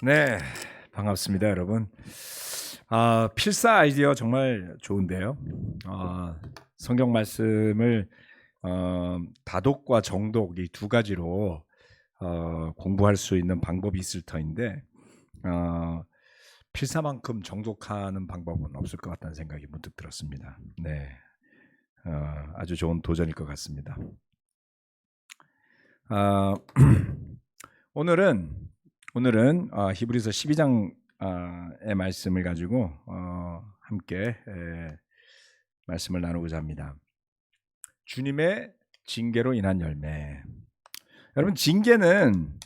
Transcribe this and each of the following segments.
네, 반갑습니다, 여러분. 필사 아이디어 정말 좋은데요. 성경 말씀을 다독과 정독 이 두 가지로 공부할 수 있는 방법이 있을 터인데 필사만큼 정독하는 방법은 없을 것 같다는 생각이 문득 들었습니다. 네, 아주 좋은 도전일 것 같습니다. 오늘은 히브리서 12장의 말씀을 가지고 함께 말씀을 나누고자 합니다. 주님의 징계로 인한 열매. 여러분, 징계는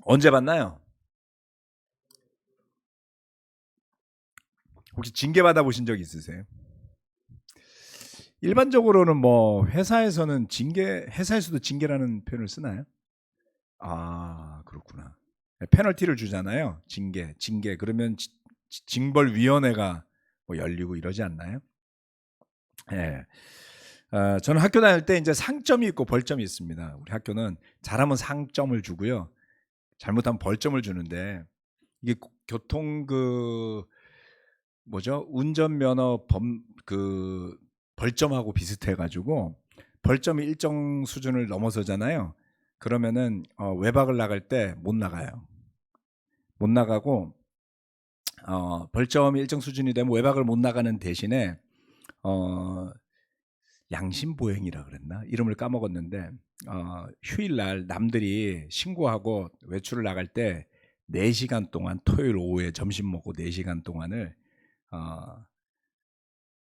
언제 받나요? 혹시 징계 받아 보신 적 있으세요? 일반적으로는 뭐 회사에서도 징계라는 표현을 쓰나요? 그렇구나. 페널티를 주잖아요. 징계. 그러면 징벌위원회가 뭐 열리고 이러지 않나요? 예. 저는 학교 다닐 때 이제 상점이 있고 벌점이 있습니다. 우리 학교는 잘하면 상점을 주고요, 잘못하면 벌점을 주는데, 이게 교통 운전면허 벌점하고 비슷해가지고, 벌점이 일정 수준을 넘어서잖아요. 그러면은 외박을 나갈 때 못 나가요. 못 나가고 벌점이 일정 수준이 되면 외박을 못 나가는 대신에 양심보행이라 그랬나? 이름을 까먹었는데 휴일날 남들이 신고하고 외출을 나갈 때 4시간 동안, 토요일 오후에 점심 먹고 4시간 동안을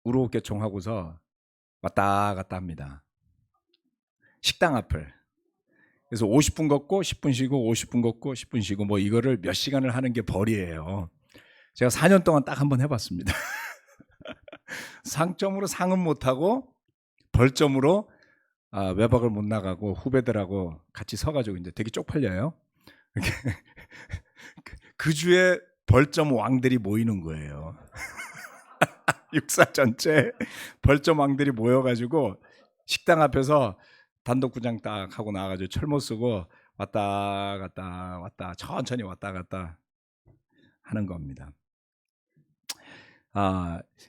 우로개총하고서 왔다 갔다 합니다. 식당 앞을. 그래서 50분 걷고 10분 쉬고 50분 걷고 10분 쉬고 뭐 이거를 몇 시간을 하는 게 벌이에요. 제가 4년 동안 딱 한 번 해봤습니다. 상점으로 상은 못하고 벌점으로 외박을 못 나가고 후배들하고 같이 서가지고 이제 되게 쪽팔려요. 그 주에 벌점 왕들이 모이는 거예요. 육사 전체 벌점 왕들이 모여가지고 식당 앞에서 단독구장 딱 하고 나와가지고 철모 쓰고 왔다 갔다 천천히 왔다 갔다 하는 겁니다.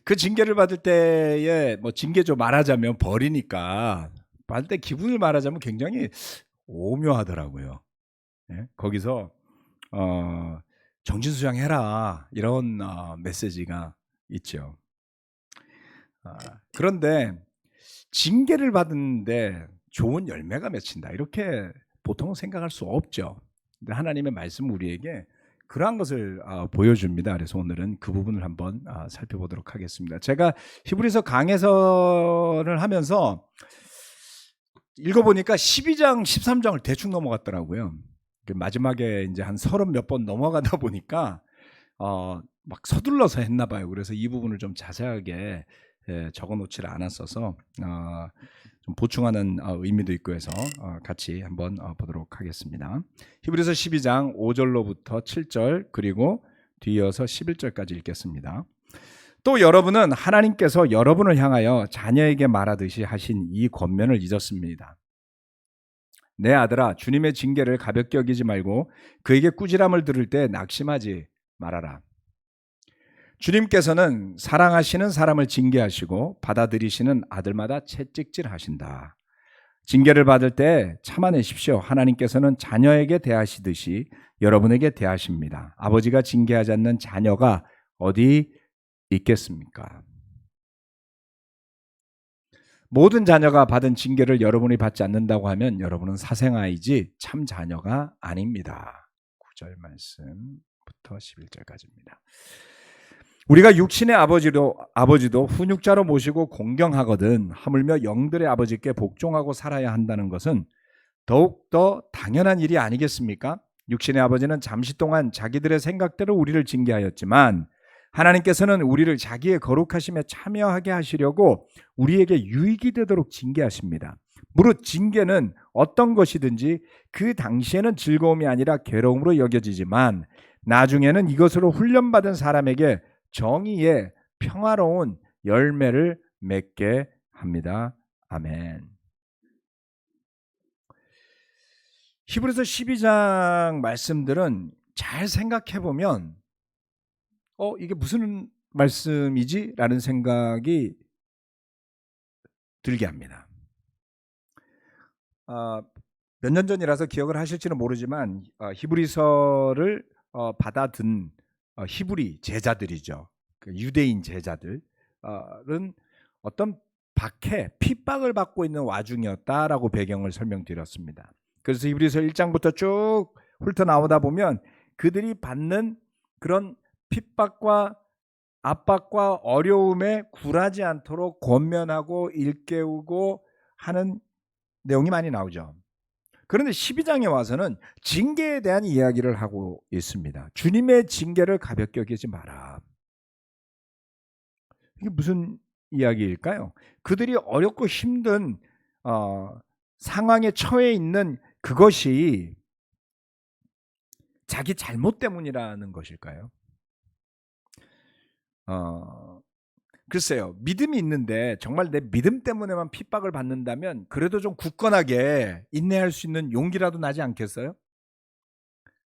그 징계를 받을 때에 뭐 징계죠, 말하자면 벌이니까 받을 때 기분을 말하자면 굉장히 오묘하더라고요. 예? 거기서 정신수양해라 이런 메시지가 있죠. 그런데 징계를 받는데 좋은 열매가 맺힌다, 이렇게 보통은 생각할 수 없죠. 근데 하나님의 말씀은 우리에게 그러한 것을 보여줍니다. 그래서 오늘은 그 부분을 한번 살펴보도록 하겠습니다. 제가 히브리서 강해설을 하면서 읽어보니까 12장, 13장을 대충 넘어갔더라고요. 마지막에 이제 한 30 몇 번 넘어가다 보니까 막 서둘러서 했나 봐요. 그래서 이 부분을 좀 자세하게 적어놓지를 않았어서 좀 보충하는 의미도 있고 해서 같이 한번 보도록 하겠습니다. 히브리서 12장 5절로부터 7절 그리고 뒤이어서 11절까지 읽겠습니다. 또 여러분은 하나님께서 여러분을 향하여 자녀에게 말하듯이 하신 이 권면을 잊었습니다. 내 아들아, 주님의 징계를 가볍게 여기지 말고 그에게 꾸지람을 들을 때 낙심하지 말아라. 주님께서는 사랑하시는 사람을 징계하시고 받아들이시는 아들마다 채찍질하신다. 징계를 받을 때 참아내십시오. 하나님께서는 자녀에게 대하시듯이 여러분에게 대하십니다. 아버지가 징계하지 않는 자녀가 어디 있겠습니까? 모든 자녀가 받은 징계를 여러분이 받지 않는다고 하면 여러분은 사생아이지 참 자녀가 아닙니다. 9절 말씀부터 11절까지입니다. 우리가 육신의 아버지도 훈육자로 모시고 공경하거든 하물며 영들의 아버지께 복종하고 살아야 한다는 것은 더욱더 당연한 일이 아니겠습니까? 육신의 아버지는 잠시 동안 자기들의 생각대로 우리를 징계하였지만 하나님께서는 우리를 자기의 거룩하심에 참여하게 하시려고 우리에게 유익이 되도록 징계하십니다. 무릇 징계는 어떤 것이든지 그 당시에는 즐거움이 아니라 괴로움으로 여겨지지만 나중에는 이것으로 훈련받은 사람에게 정의의 평화로운 열매를 맺게 합니다. 아멘. 히브리서 12장 말씀들은 잘 생각해 보면 이게 무슨 말씀이지? 라는 생각이 들게 합니다. 몇 년 전이라서 기억을 하실지는 모르지만 히브리서를 받아든 히브리 제자들이죠. 그 유대인 제자들은 어떤 박해, 핍박을 받고 있는 와중이었다라고 배경을 설명드렸습니다. 그래서 히브리서 1장부터 쭉 훑어나오다 보면 그들이 받는 그런 핍박과 압박과 어려움에 굴하지 않도록 권면하고 일깨우고 하는 내용이 많이 나오죠. 그런데 12장에 와서는 징계에 대한 이야기를 하고 있습니다. 주님의 징계를 가볍게 여기지 마라. 이게 무슨 이야기일까요? 그들이 어렵고 힘든 상황에 처해 있는 그것이 자기 잘못 때문이라는 것일까요? 글쎄요. 믿음이 있는데 정말 내 믿음 때문에만 핍박을 받는다면 그래도 좀 굳건하게 인내할 수 있는 용기라도 나지 않겠어요?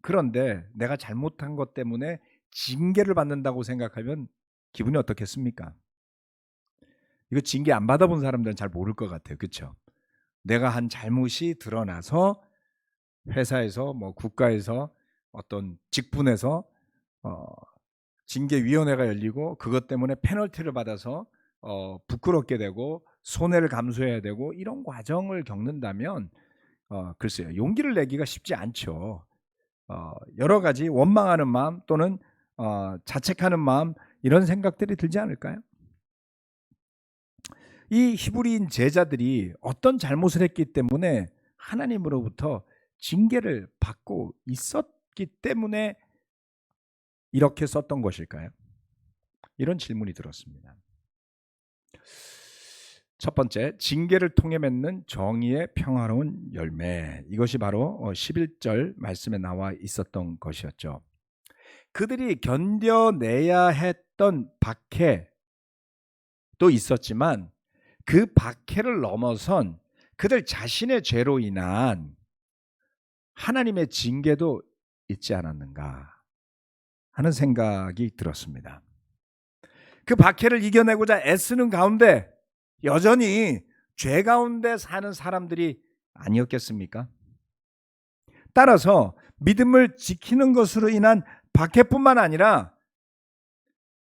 그런데 내가 잘못한 것 때문에 징계를 받는다고 생각하면 기분이 어떻겠습니까? 이거 징계 안 받아본 사람들은 잘 모를 것 같아요. 그렇죠? 내가 한 잘못이 드러나서 회사에서 뭐 국가에서 어떤 직분에서 징계위원회가 열리고 그것 때문에 페널티를 받아서 부끄럽게 되고 손해를 감수해야 되고 이런 과정을 겪는다면 글쎄요. 용기를 내기가 쉽지 않죠. 여러 가지 원망하는 마음 또는 자책하는 마음 이런 생각들이 들지 않을까요? 이 히브리인 제자들이 어떤 잘못을 했기 때문에 하나님으로부터 징계를 받고 있었기 때문에 이렇게 썼던 것일까요? 이런 질문이 들었습니다. 첫 번째, 징계를 통해 맺는 정의의 평화로운 열매. 이것이 바로 11절 말씀에 나와 있었던 것이었죠. 그들이 견뎌내야 했던 박해도 있었지만 그 박해를 넘어선 그들 자신의 죄로 인한 하나님의 징계도 있지 않았는가 하는 생각이 들었습니다. 그 박해를 이겨내고자 애쓰는 가운데 여전히 죄 가운데 사는 사람들이 아니었겠습니까? 따라서 믿음을 지키는 것으로 인한 박해뿐만 아니라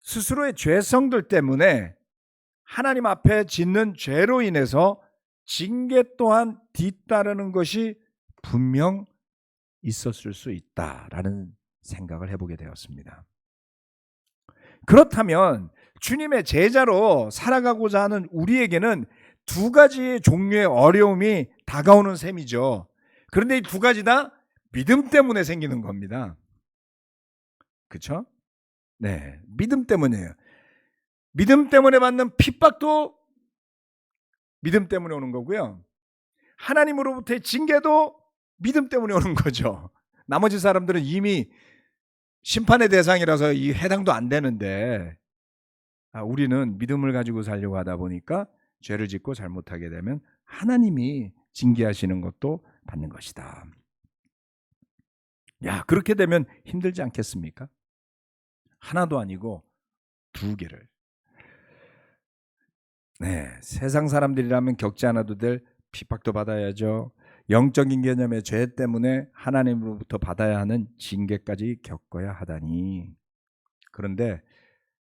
스스로의 죄성들 때문에 하나님 앞에 짓는 죄로 인해서 징계 또한 뒤따르는 것이 분명 있었을 수 있다라는 생각을 해보게 되었습니다. 그렇다면 주님의 제자로 살아가고자 하는 우리에게는 두 가지의 종류의 어려움이 다가오는 셈이죠. 그런데 이 두 가지 다 믿음 때문에 생기는 겁니다. 그렇죠? 네, 믿음 때문이에요. 믿음 때문에 받는 핍박도 믿음 때문에 오는 거고요. 하나님으로부터의 징계도 믿음 때문에 오는 거죠. 나머지 사람들은 이미 심판의 대상이라서 이 해당도 안 되는데 우리는 믿음을 가지고 살려고 하다 보니까 죄를 짓고 잘못하게 되면 하나님이 징계하시는 것도 받는 것이다. 야, 그렇게 되면 힘들지 않겠습니까? 하나도 아니고 두 개를. 네, 세상 사람들이라면 겪지 않아도 될 핍박도 받아야죠. 영적인 개념의 죄 때문에 하나님으로부터 받아야 하는 징계까지 겪어야 하다니. 그런데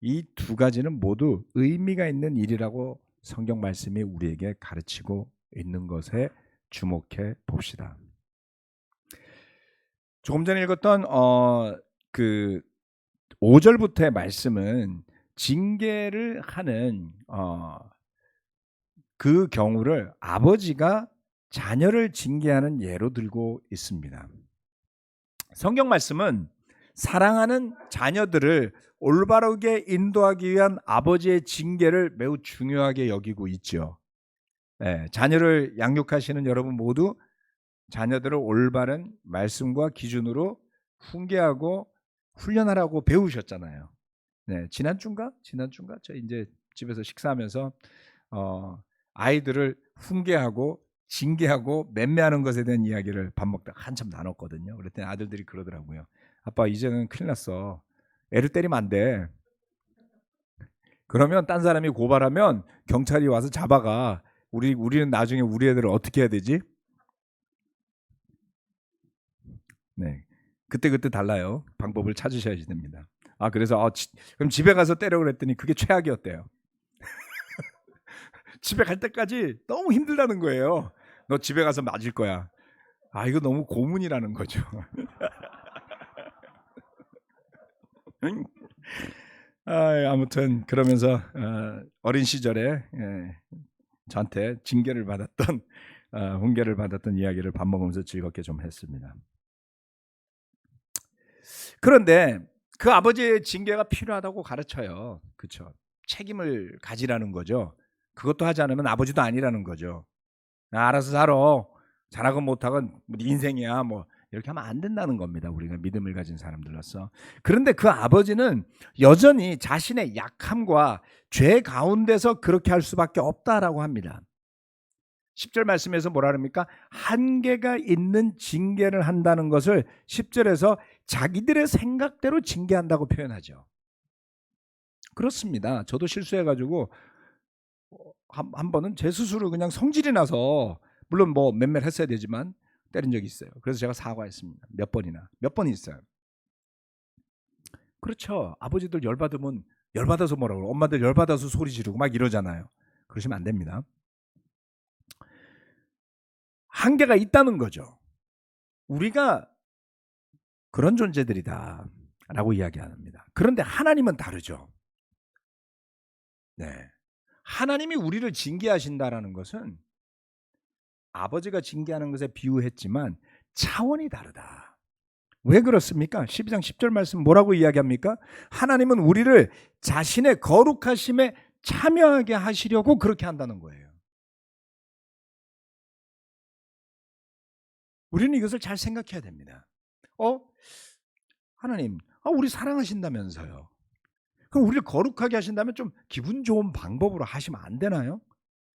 이 두 가지는 모두 의미가 있는 일이라고 성경 말씀이 우리에게 가르치고 있는 것에 주목해 봅시다. 조금 전에 읽었던 그 5절부터의 말씀은 징계를 하는 그 경우를 아버지가 자녀를 징계하는 예로 들고 있습니다. 성경 말씀은 사랑하는 자녀들을 올바르게 인도하기 위한 아버지의 징계를 매우 중요하게 여기고 있죠. 네, 자녀를 양육하시는 여러분 모두 자녀들을 올바른 말씀과 기준으로 훈계하고 훈련하라고 배우셨잖아요. 네, 지난주인가 저 이제 집에서 식사하면서 아이들을 훈계하고 징계하고 맴매하는 것에 대한 이야기를 밥 먹다 한참 나눴거든요. 그랬더니 아들들이 그러더라고요. 아빠 이제는 큰일 났어. 애를 때리면 안 돼. 그러면 딴 사람이 고발하면 경찰이 와서 잡아가. 우리는 나중에 우리 애들을 어떻게 해야 되지? 네. 그때 달라요. 방법을 찾으셔야 됩니다. 그래서 그럼 집에 가서 때려 그랬더니 그게 최악이었대요. 집에 갈 때까지 너무 힘들다는 거예요. 너 집에 가서 맞을 거야. 이거 너무 고문이라는 거죠. 아무튼 그러면서 어린 시절에 저한테 징계를 받았던 훈계를 받았던 이야기를 밥 먹으면서 즐겁게 좀 했습니다. 그런데 그 아버지의 징계가 필요하다고 가르쳐요. 그렇죠? 책임을 가지라는 거죠. 그것도 하지 않으면 아버지도 아니라는 거죠. 알아서 살아. 잘하건 못하건 네 인생이야. 뭐 이렇게 하면 안 된다는 겁니다. 우리가 믿음을 가진 사람들로서. 그런데 그 아버지는 여전히 자신의 약함과 죄 가운데서 그렇게 할 수밖에 없다라고 합니다. 10절 말씀에서 뭐라 그럽니까? 한계가 있는 징계를 한다는 것을 10절에서 자기들의 생각대로 징계한다고 표현하죠. 그렇습니다. 저도 실수해가지고 한 번은 제 스스로 그냥 성질이 나서, 물론 뭐 몇몇 했어야 되지만 때린 적이 있어요. 그래서 제가 사과했습니다. 몇 번 있어요. 그렇죠. 아버지들 열받으면 열받아서 뭐라고 그러고 엄마들 열받아서 소리 지르고 막 이러잖아요. 그러시면 안 됩니다. 한계가 있다는 거죠. 우리가 그런 존재들이다 라고 이야기합니다. 그런데 하나님은 다르죠. 네. 하나님이 우리를 징계하신다라는 것은 아버지가 징계하는 것에 비유했지만 차원이 다르다. 왜 그렇습니까? 12장 10절 말씀 뭐라고 이야기합니까? 하나님은 우리를 자신의 거룩하심에 참여하게 하시려고 그렇게 한다는 거예요. 우리는 이것을 잘 생각해야 됩니다. 하나님, 우리 사랑하신다면서요. 그럼 우리를 거룩하게 하신다면 좀 기분 좋은 방법으로 하시면 안 되나요?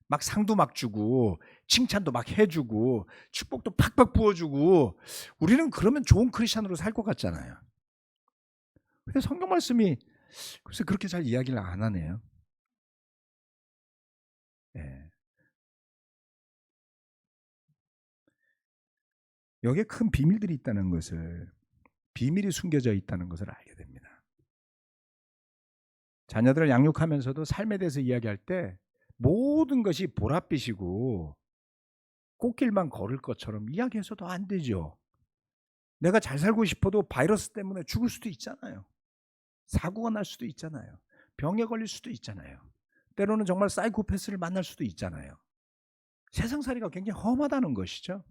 막 상도 막 주고 칭찬도 막 해주고 축복도 팍팍 부어주고 우리는 그러면 좋은 크리스찬으로 살 것 같잖아요. 근데 성경 말씀이 글쎄 그렇게 잘 이야기를 안 하네요. 네. 여기에 큰 비밀들이 있다는 것을, 비밀이 숨겨져 있다는 것을 알게 됩니다. 자녀들을 양육하면서도 삶에 대해서 이야기할 때 모든 것이 보랏빛이고 꽃길만 걸을 것처럼 이야기해서도 안 되죠. 내가 잘 살고 싶어도 바이러스 때문에 죽을 수도 있잖아요. 사고가 날 수도 있잖아요. 병에 걸릴 수도 있잖아요. 때로는 정말 사이코패스를 만날 수도 있잖아요. 세상살이가 굉장히 험하다는 것이죠.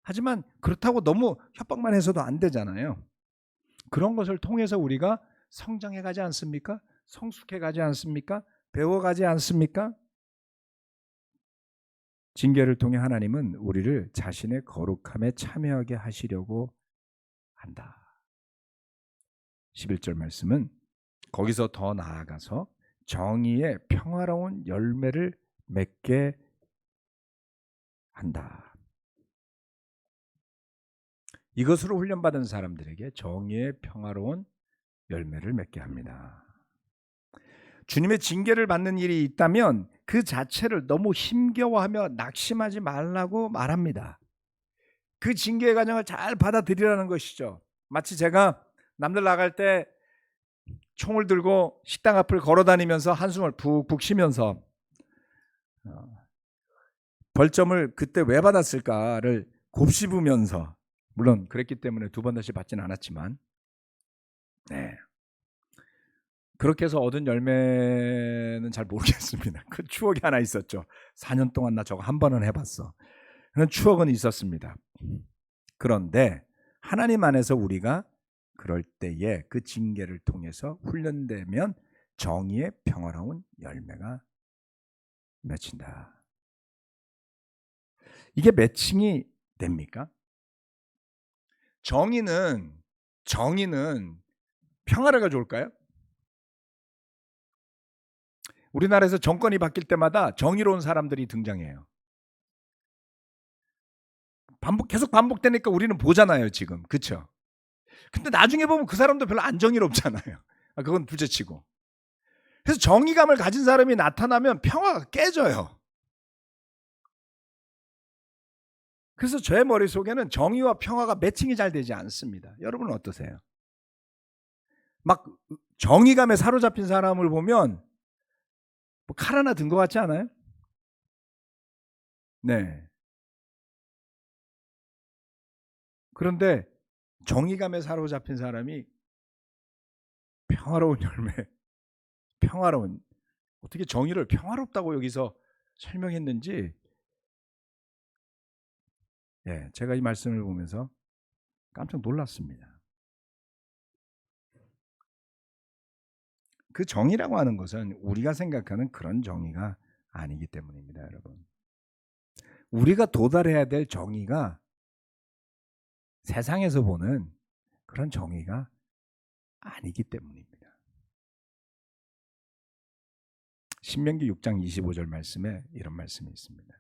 하지만 그렇다고 너무 협박만 해서도 안 되잖아요. 그런 것을 통해서 우리가 성장해 가지 않습니까? 성숙해 가지 않습니까? 배워가지 않습니까? 징계를 통해 하나님은 우리를 자신의 거룩함에 참여하게 하시려고 한다. 11절 말씀은 거기서 더 나아가서 정의의 평화로운 열매를 맺게 한다. 이것으로 훈련받은 사람들에게 정의의 평화로운 열매를 맺게 합니다. 주님의 징계를 받는 일이 있다면 그 자체를 너무 힘겨워하며 낙심하지 말라고 말합니다. 그 징계의 과정을 잘 받아들이라는 것이죠. 마치 제가 남들 나갈 때 총을 들고 식당 앞을 걸어다니면서 한숨을 푹푹 쉬면서 벌점을 그때 왜 받았을까를 곱씹으면서, 물론 그랬기 때문에 두 번 다시 받지는 않았지만, 네, 그렇게 해서 얻은 열매는 잘 모르겠습니다. 그 추억이 하나 있었죠. 4년 동안 나 저거 한 번은 해봤어. 그런 추억은 있었습니다. 그런데 하나님 안에서 우리가 그럴 때에 그 징계를 통해서 훈련되면 정의의 평화로운 열매가 맺힌다. 이게 매칭이 됩니까? 정의는 평화를 가져올까요? 우리나라에서 정권이 바뀔 때마다 정의로운 사람들이 등장해요. 계속 반복되니까 우리는 보잖아요, 지금. 그렇죠? 근데 나중에 보면 그 사람도 별로 안 정의롭잖아요. 그건 둘째치고. 그래서 정의감을 가진 사람이 나타나면 평화가 깨져요. 그래서 제 머릿속에는 정의와 평화가 매칭이 잘 되지 않습니다. 여러분은 어떠세요? 막 정의감에 사로잡힌 사람을 보면 뭐 칼 하나 든 것 같지 않아요? 네. 그런데 정의감에 사로잡힌 사람이 평화로운 열매, 평화로운, 어떻게 정의를 평화롭다고 여기서 설명했는지, 제가 이 말씀을 보면서 깜짝 놀랐습니다. 그 정의라고 하는 것은 우리가 생각하는 그런 정의가 아니기 때문입니다, 여러분. 우리가 도달해야 될 정의가 세상에서 보는 그런 정의가 아니기 때문입니다. 신명기 6장 25절 말씀에 이런 말씀이 있습니다.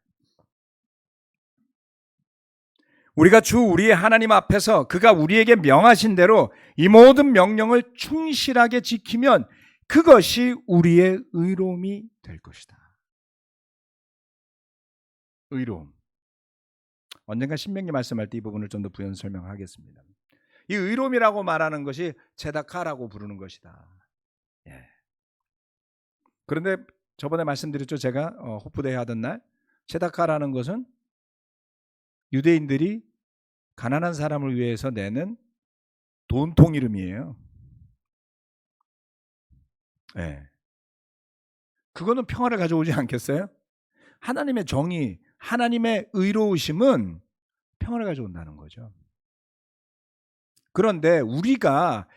우리가 주 우리의 하나님 앞에서 그가 우리에게 명하신 대로 이 모든 명령을 충실하게 지키면 그것이 우리의 의로움이 될 것이다. 의로움. 언젠가 신명기 말씀할 때 이 부분을 좀 더 부연 설명하겠습니다. 이 의로움이라고 말하는 것이 제다카라고 부르는 것이다. 그런데 저번에 말씀드렸죠. 제가 호프대회 하던 날 제다카라는 것은 유대인들이 가난한 사람을 위해서 내는 돈통 이름이에요. 그거는 평화를 가져오지 않겠어요? 하나님의 정의, 하나님의 의로우심은 평화를 가져온다는 거죠. 그런데 우리가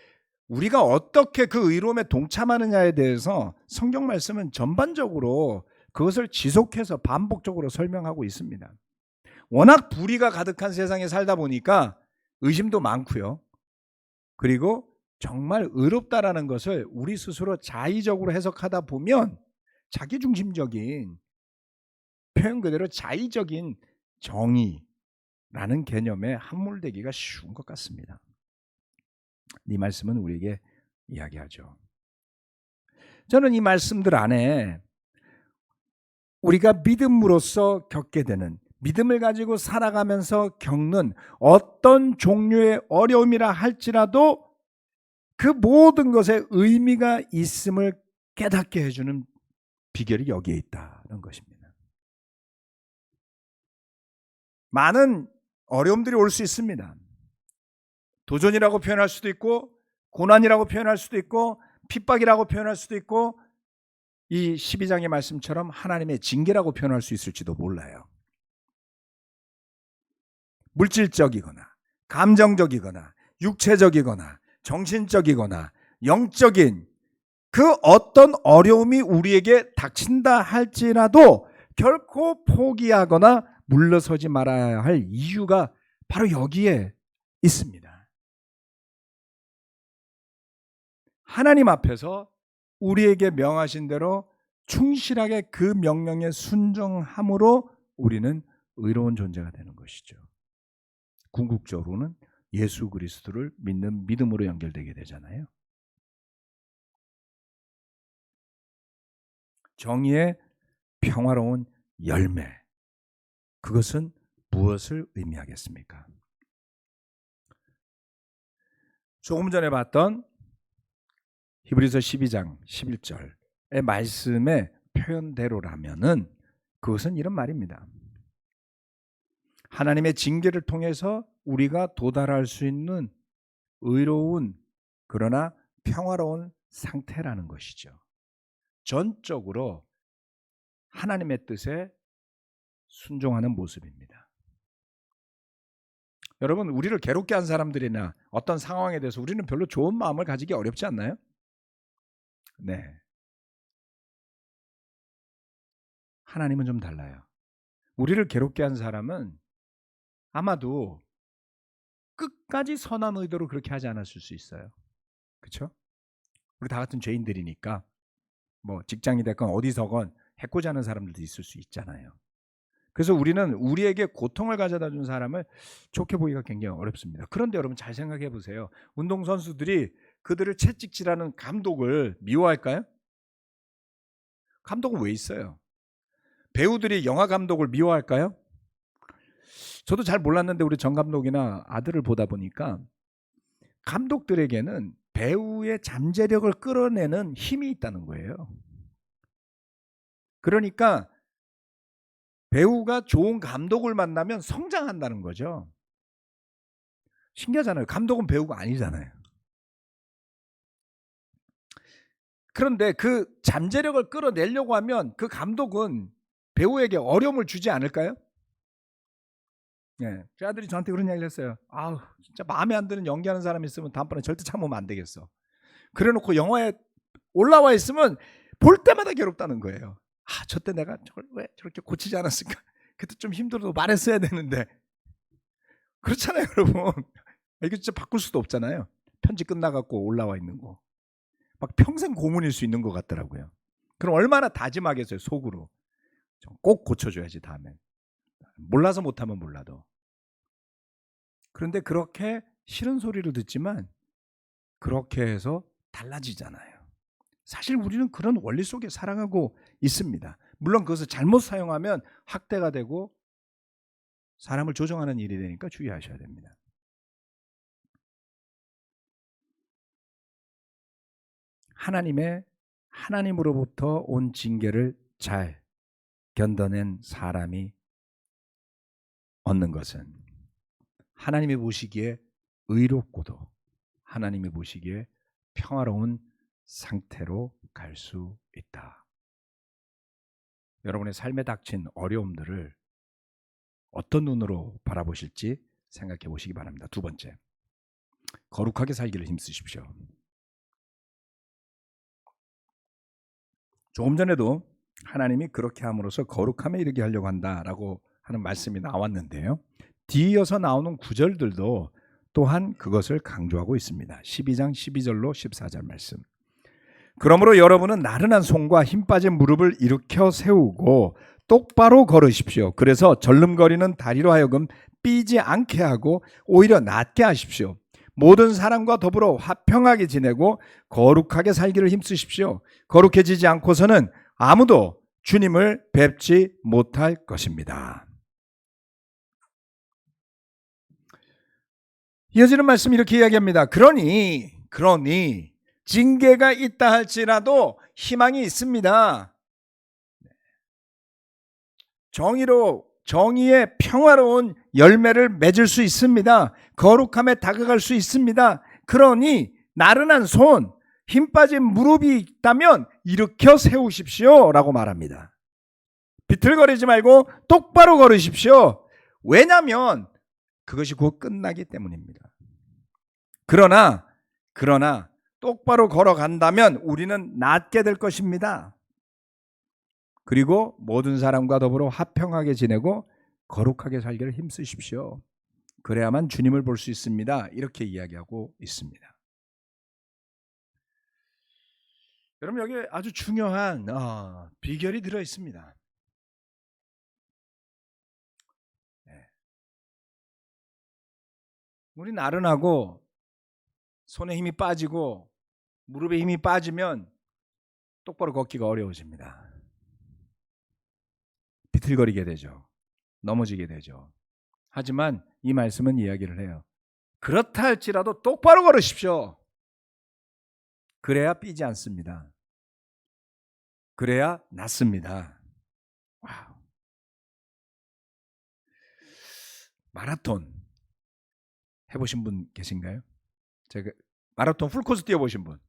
어떻게 그 의로움에 동참하느냐에 대해서 성경 말씀은 전반적으로 그것을 지속해서 반복적으로 설명하고 있습니다. 워낙 불의가 가득한 세상에 살다 보니까 의심도 많고요. 그리고 정말 의롭다라는 것을 우리 스스로 자의적으로 해석하다 보면 자기중심적인, 표현 그대로 자의적인 정의라는 개념에 함몰되기가 쉬운 것 같습니다. 이 말씀은 우리에게 이야기하죠. 저는 이 말씀들 안에 우리가 믿음으로써 겪게 되는, 믿음을 가지고 살아가면서 겪는 어떤 종류의 어려움이라 할지라도 그 모든 것에 의미가 있음을 깨닫게 해주는 비결이 여기에 있다는 것입니다. 많은 어려움들이 올 수 있습니다. 도전이라고 표현할 수도 있고, 고난이라고 표현할 수도 있고, 핍박이라고 표현할 수도 있고, 이 12장의 말씀처럼 하나님의 징계라고 표현할 수 있을지도 몰라요. 물질적이거나 감정적이거나 육체적이거나 정신적이거나 영적인 그 어떤 어려움이 우리에게 닥친다 할지라도 결코 포기하거나 물러서지 말아야 할 이유가 바로 여기에 있습니다. 하나님 앞에서 우리에게 명하신 대로 충실하게 그 명령에 순종함으로 우리는 의로운 존재가 되는 것이죠. 궁극적으로는 예수 그리스도를 믿는 믿음으로 연결되게 되잖아요. 정의의 평화로운 열매, 그것은 무엇을 의미하겠습니까? 조금 전에 봤던 히브리서 12장 11절의 말씀의 표현대로라면은 그것은 이런 말입니다. 하나님의 징계를 통해서 우리가 도달할 수 있는 의로운 그러나 평화로운 상태라는 것이죠. 전적으로 하나님의 뜻에 순종하는 모습입니다. 여러분, 우리를 괴롭게 한 사람들이나 어떤 상황에 대해서 우리는 별로 좋은 마음을 가지기 어렵지 않나요? 네. 하나님은 좀 달라요. 우리를 괴롭게 한 사람은 아마도 끝까지 선한 의도로 그렇게 하지 않았을 수 있어요. 그렇죠? 우리 다 같은 죄인들이니까 뭐 직장이 됐건 어디서건 해코지 하는 사람들도 있을 수 있잖아요. 그래서 우리는 우리에게 고통을 가져다 준 사람을 좋게 보기가 굉장히 어렵습니다. 그런데 여러분 잘 생각해 보세요. 운동선수들이 그들을 채찍질하는 감독을 미워할까요? 감독은 왜 있어요? 배우들이 영화 감독을 미워할까요? 저도 잘 몰랐는데 우리 정 감독이나 아들을 보다 보니까 감독들에게는 배우의 잠재력을 끌어내는 힘이 있다는 거예요. 그러니까 배우가 좋은 감독을 만나면 성장한다는 거죠. 신기하잖아요. 감독은 배우가 아니잖아요. 그런데 그 잠재력을 끌어내려고 하면 그 감독은 배우에게 어려움을 주지 않을까요? 예. 제 아들이 저한테 그런 이야기를 했어요. 아우, 진짜 마음에 안 드는 연기하는 사람이 있으면 다음번에 절대 참으면 안 되겠어. 그래 놓고 영화에 올라와 있으면 볼 때마다 괴롭다는 거예요. 아, 저때 내가 저걸 왜 저렇게 고치지 않았을까? 그때 좀 힘들어도 말했어야 되는데. 그렇잖아요, 여러분. 이거 진짜 바꿀 수도 없잖아요. 편집 끝나갖고 올라와 있는 거. 막 평생 고문일 수 있는 것 같더라고요. 그럼 얼마나 다짐하겠어요, 속으로. 꼭 고쳐줘야지, 다음엔. 몰라서 못하면 몰라도. 그런데 그렇게 싫은 소리를 듣지만 그렇게 해서 달라지잖아요. 사실 우리는 그런 원리 속에 살아가고 있습니다. 물론 그것을 잘못 사용하면 학대가 되고 사람을 조종하는 일이 되니까 주의하셔야 됩니다. 하나님으로부터 온 징계를 잘 견뎌낸 사람이 얻는 것은 하나님이 보시기에 의롭고도 하나님이 보시기에 평화로운 상태로 갈 수 있다. 여러분의 삶에 닥친 어려움들을 어떤 눈으로 바라보실지 생각해 보시기 바랍니다. 두 번째, 거룩하게 살기를 힘쓰십시오. 조금 전에도 하나님이 그렇게 함으로써 거룩함에 이르게 하려고 한다라고 하는 말씀이 나왔는데요. 뒤이어서 나오는 구절들도 또한 그것을 강조하고 있습니다. 12장 12절로 14절 말씀. 그러므로 여러분은 나른한 손과 힘 빠진 무릎을 일으켜 세우고 똑바로 걸으십시오. 그래서 절름거리는 다리로 하여금 삐지 않게 하고 오히려 낫게 하십시오. 모든 사람과 더불어 화평하게 지내고 거룩하게 살기를 힘쓰십시오. 거룩해지지 않고서는 아무도 주님을 뵙지 못할 것입니다. 이어지는 말씀 이렇게 이야기합니다. 그러니 징계가 있다 할지라도 희망이 있습니다. 정의의 평화로운 열매를 맺을 수 있습니다. 거룩함에 다가갈 수 있습니다. 그러니 나른한 손, 힘 빠진 무릎이 있다면 일으켜 세우십시오 라고 말합니다. 비틀거리지 말고 똑바로 걸으십시오. 왜냐하면 그것이 곧 끝나기 때문입니다. 그러나 똑바로 걸어간다면 우리는 낫게 될 것입니다. 그리고 모든 사람과 더불어 화평하게 지내고 거룩하게 살기를 힘쓰십시오. 그래야만 주님을 볼 수 있습니다. 이렇게 이야기하고 있습니다. 여러분, 여기 아주 중요한 비결이 들어 있습니다. 우리 나른하고 손에 힘이 빠지고 무릎에 힘이 빠지면 똑바로 걷기가 어려워집니다. 비틀거리게 되죠. 넘어지게 되죠. 하지만 이 말씀은 이야기를 해요. 그렇다 할지라도 똑바로 걸으십시오. 그래야 삐지 않습니다. 그래야 낫습니다. 와우. 마라톤 해보신 분 계신가요? 제가 마라톤 풀코스 뛰어보신 분.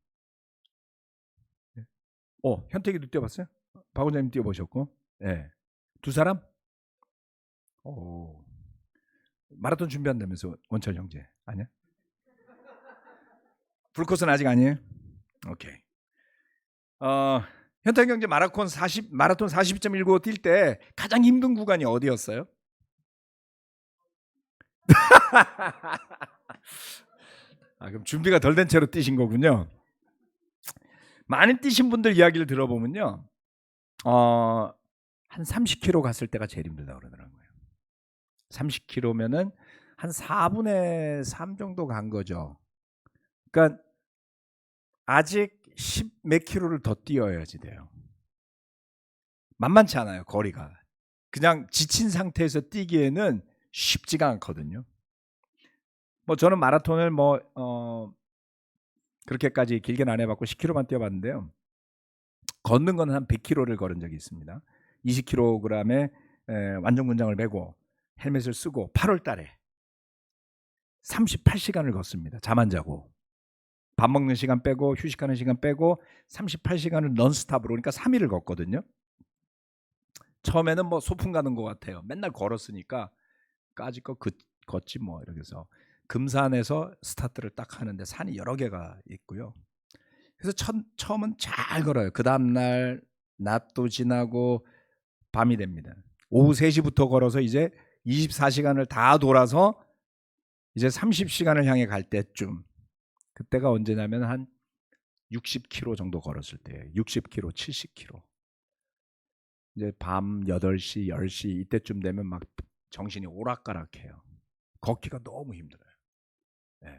현택이도 뛰어봤어요? 박 원장님 뛰어보셨고, 네. 두 사람? 오. 마라톤 준비한다면서 원철 형제 아니야? 풀코스는 아직 아니에요? 오케이. 현택 형제 마라톤 40.19 뛸 때 가장 힘든 구간이 어디였어요? 그럼 준비가 덜 된 채로 뛰신 거군요. 많이 뛰신 분들 이야기를 들어보면요, 한 한 30km 갔을 때가 제일 힘들다고 그러더라고요. 30km면은 한 4분의 3 정도 간 거죠. 그러니까 아직 10 몇 킬로를 더 뛰어야지 돼요. 만만치 않아요, 거리가. 그냥 지친 상태에서 뛰기에는 쉽지가 않거든요. 뭐 저는 마라톤을 그렇게까지 길게는 안 해봤고 10km만 뛰어봤는데요. 걷는 건 한 100km를 걸은 적이 있습니다. 20kg의 완전군장을 메고 헬멧을 쓰고 8월 달에 38시간을 걷습니다. 잠 안 자고. 밥 먹는 시간 빼고 휴식하는 시간 빼고 38시간을 넌스탑으로, 그러니까 3일을 걷거든요. 처음에는 뭐 소풍 가는 것 같아요. 맨날 걸었으니까 까짓거 걷지 뭐 이렇게 해서 금산에서 스타트를 딱 하는데 산이 여러 개가 있고요. 그래서 처음은 잘 걸어요. 그 다음날 낮도 지나고 밤이 됩니다. 오후 3시부터 걸어서 이제 24시간을 다 돌아서 이제 30시간을 향해 갈 때쯤, 그때가 언제냐면 한 60km 정도 걸었을 때예요. 60km, 70km. 이제 밤 8시, 10시 이때쯤 되면 막 정신이 오락가락해요. 걷기가 너무 힘들어요. 네.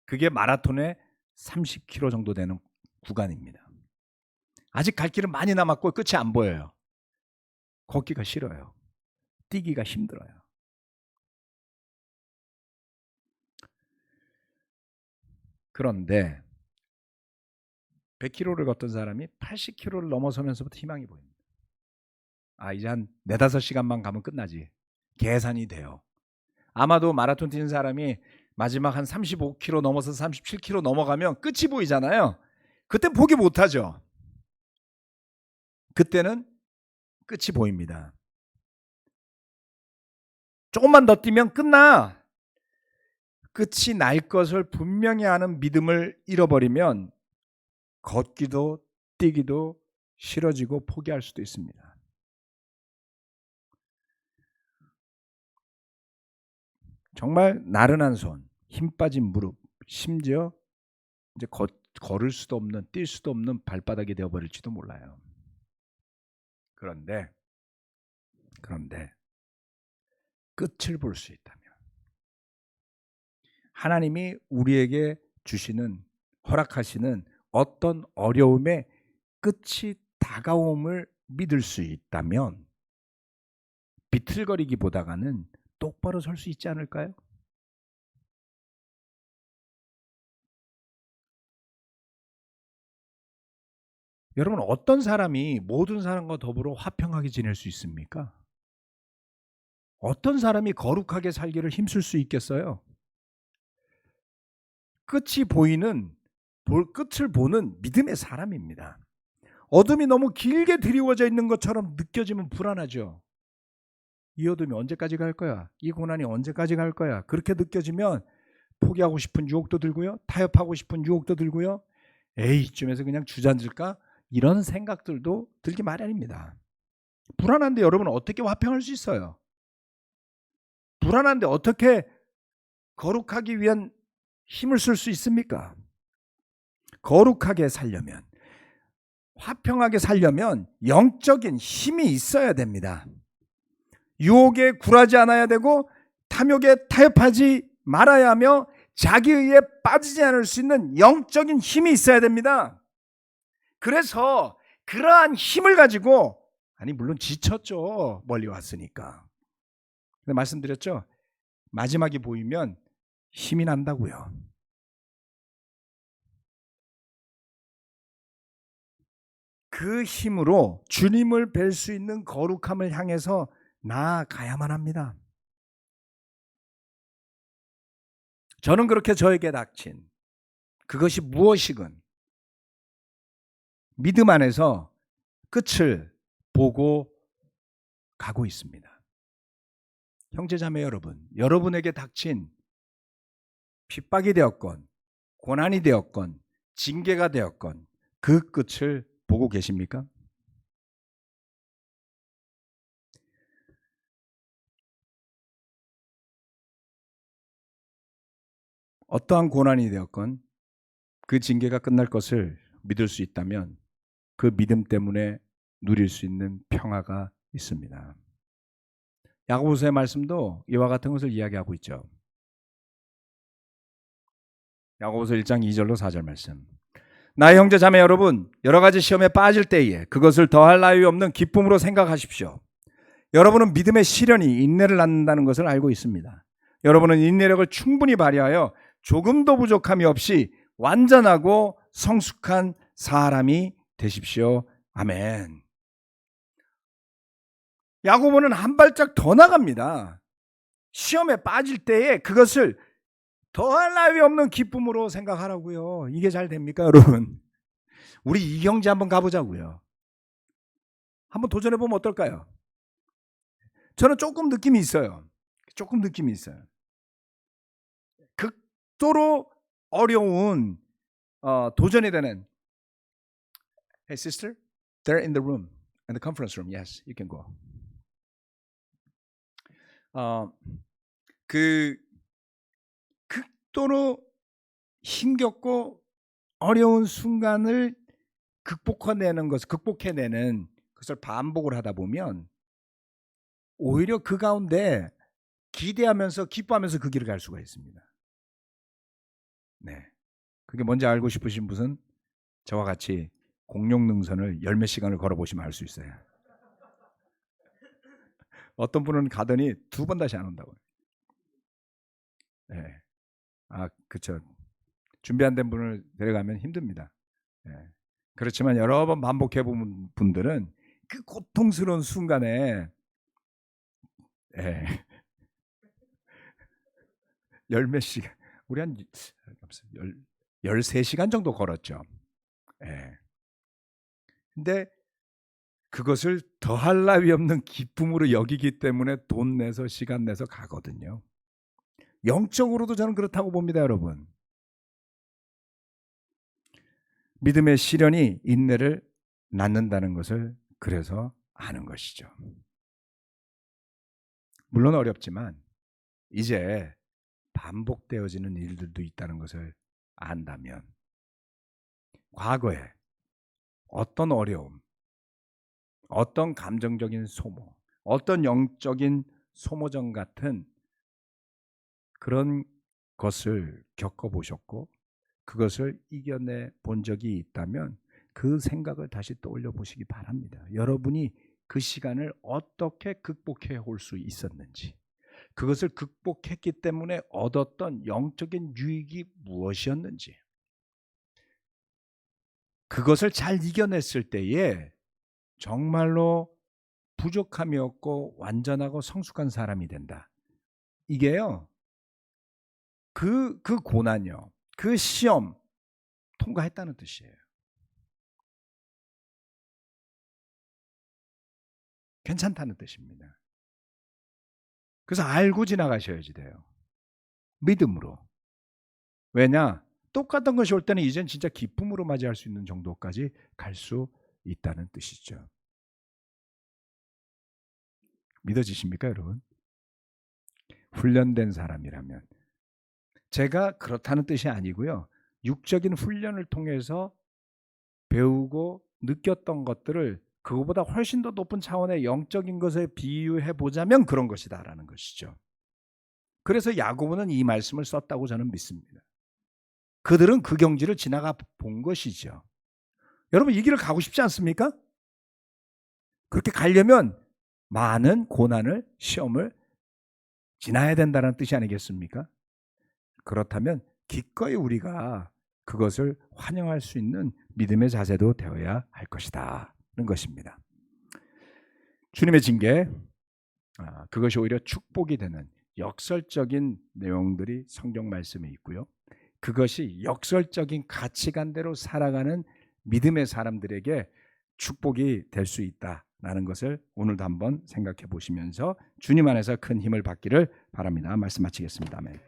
그게 마라톤의 30km 정도 되는 구간입니다. 아직 갈 길은 많이 남았고 끝이 안 보여요. 걷기가 싫어요. 뛰기가 힘들어요. 그런데 100km를 걷던 사람이 80km를 넘어서면서부터 희망이 보입니다. 아, 이제 한 4-5시간만 가면 끝나지. 계산이 돼요. 아마도 마라톤 뛰는 사람이 마지막 한 35km 넘어서 37km 넘어가면 끝이 보이잖아요. 그때 포기 못하죠. 그때는 끝이 보입니다. 조금만 더 뛰면 끝나. 끝이 날 것을 분명히 아는 믿음을 잃어버리면 걷기도 뛰기도 싫어지고 포기할 수도 있습니다. 정말 나른한 손, 힘 빠진 무릎, 심지어 이제 걸을 수도 없는, 뛸 수도 없는 발바닥이 되어버릴지도 몰라요. 그런데 끝을 볼 수 있다면, 하나님이 우리에게 주시는, 허락하시는 어떤 어려움의 끝이 다가옴을 믿을 수 있다면 비틀거리기보다는 똑바로 설 수 있지 않을까요? 여러분, 어떤 사람이 모든 사람과 더불어 화평하게 지낼 수 있습니까? 어떤 사람이 거룩하게 살기를 힘쓸 수 있겠어요? 끝이 보이는, 끝을 보는 믿음의 사람입니다. 어둠이 너무 길게 드리워져 있는 것처럼 느껴지면 불안하죠. 이 어둠이 언제까지 갈 거야? 이 고난이 언제까지 갈 거야? 그렇게 느껴지면 포기하고 싶은 유혹도 들고요. 타협하고 싶은 유혹도 들고요. 에이, 이쯤에서 그냥 주저앉을까? 이런 생각들도 들기 마련입니다. 불안한데 여러분 어떻게 화평할 수 있어요? 불안한데 어떻게 거룩하기 위한 힘을 쓸 수 있습니까? 거룩하게 살려면, 화평하게 살려면 영적인 힘이 있어야 됩니다. 유혹에 굴하지 않아야 되고 탐욕에 타협하지 말아야 하며 자기의에 빠지지 않을 수 있는 영적인 힘이 있어야 됩니다. 그래서 그러한 힘을 가지고, 아니 물론 지쳤죠. 멀리 왔으니까. 근데 말씀드렸죠. 마지막이 보이면 힘이 난다고요. 그 힘으로 주님을 뵐 수 있는 거룩함을 향해서 나아가야만 합니다. 저는 그렇게 저에게 닥친 그것이 무엇이건 믿음 안에서 끝을 보고 가고 있습니다. 형제자매 여러분, 여러분에게 닥친 핍박이 되었건 고난이 되었건 징계가 되었건 그 끝을 보고 계십니까? 어떠한 고난이 되었건 그 징계가 끝날 것을 믿을 수 있다면 그 믿음 때문에 누릴 수 있는 평화가 있습니다. 야고보서의 말씀도 이와 같은 것을 이야기하고 있죠. 야고보서 1장 2절로 4절 말씀. 나의 형제 자매 여러분, 여러 가지 시험에 빠질 때에 그것을 더할 나위 없는 기쁨으로 생각하십시오. 여러분은 믿음의 시련이 인내를 낳는다는 것을 알고 있습니다. 여러분은 인내력을 충분히 발휘하여 조금도 부족함이 없이 완전하고 성숙한 사람이 되십시오. 아멘. 야고보는 한 발짝 더 나갑니다. 시험에 빠질 때에 그것을 더할 나위 없는 기쁨으로 생각하라고요. 이게 잘 됩니까, 여러분? 우리 이경지 한번 가보자고요. 한번 도전해보면 어떨까요? 저는 조금 느낌이 있어요. 극도로 어려운 도전이 되는 Hey sister, they're in the room, in the conference room. Yes, you can go. 그 극도로 힘겹고 어려운 순간을 극복해내는 것을 반복을 하다 보면 오히려 그 가운데 기대하면서 기뻐하면서 그 길을 갈 수가 있습니다. 네, 그게 뭔지 알고 싶으신 분은 저와 같이 공룡능선을 열 몇 시간을 걸어보시면 알 수 있어요. 어떤 분은 가더니 2번 다시 안 온다고요. 네. 그렇죠. 준비 안 된 분을 데려가면 힘듭니다. 네. 그렇지만 여러 번 반복해 본 분들은 그 고통스러운 순간에 열 몇 시간, 우리 한 13시간 정도 걸었죠. 근데 그것을 더할 나위 없는 기쁨으로 여기기 때문에 돈 내서 시간 내서 가거든요. 영적으로도 저는 그렇다고 봅니다, 여러분. 믿음의 시련이 인내를 낳는다는 것을 그래서 아는 것이죠. 물론 어렵지만 이제 반복되어지는 일들도 있다는 것을 안다면 과거에 어떤 어려움, 어떤 감정적인 소모, 어떤 영적인 소모전 같은 그런 것을 겪어보셨고 그것을 이겨내 본 적이 있다면 그 생각을 다시 떠올려 보시기 바랍니다. 여러분이 그 시간을 어떻게 극복해 올 수 있었는지, 그것을 극복했기 때문에 얻었던 영적인 유익이 무엇이었는지, 그것을 잘 이겨냈을 때에 정말로 부족함이 없고 완전하고 성숙한 사람이 된다. 이게요, 그 고난이요, 그 시험 통과했다는 뜻이에요. 괜찮다는 뜻입니다. 그래서 알고 지나가셔야지 돼요. 믿음으로. 왜냐? 똑같은 것이 올 때는 이젠 진짜 기쁨으로 맞이할 수 있는 정도까지 갈 수 있다는 뜻이죠. 믿어지십니까, 여러분? 훈련된 사람이라면. 제가 그렇다는 뜻이 아니고요. 육적인 훈련을 통해서 배우고 느꼈던 것들을 그거보다 훨씬 더 높은 차원의 영적인 것에 비유해 보자면 그런 것이다라는 것이죠. 그래서 야고보는 이 말씀을 썼다고 저는 믿습니다. 그들은 그 경지를 지나가 본 것이죠. 여러분 이 길을 가고 싶지 않습니까? 그렇게 가려면 많은 고난을, 시험을 지나야 된다는 뜻이 아니겠습니까? 그렇다면 기꺼이 우리가 그것을 환영할 수 있는 믿음의 자세도 되어야 할 것이다 는 것입니다. 주님의 징계, 그것이 오히려 축복이 되는 역설적인 내용들이 성경 말씀에 있고요. 그것이 역설적인 가치관대로 살아가는 믿음의 사람들에게 축복이 될 수 있다라는 것을 오늘도 한번 생각해 보시면서 주님 안에서 큰 힘을 받기를 바랍니다. 말씀 마치겠습니다. 아멘.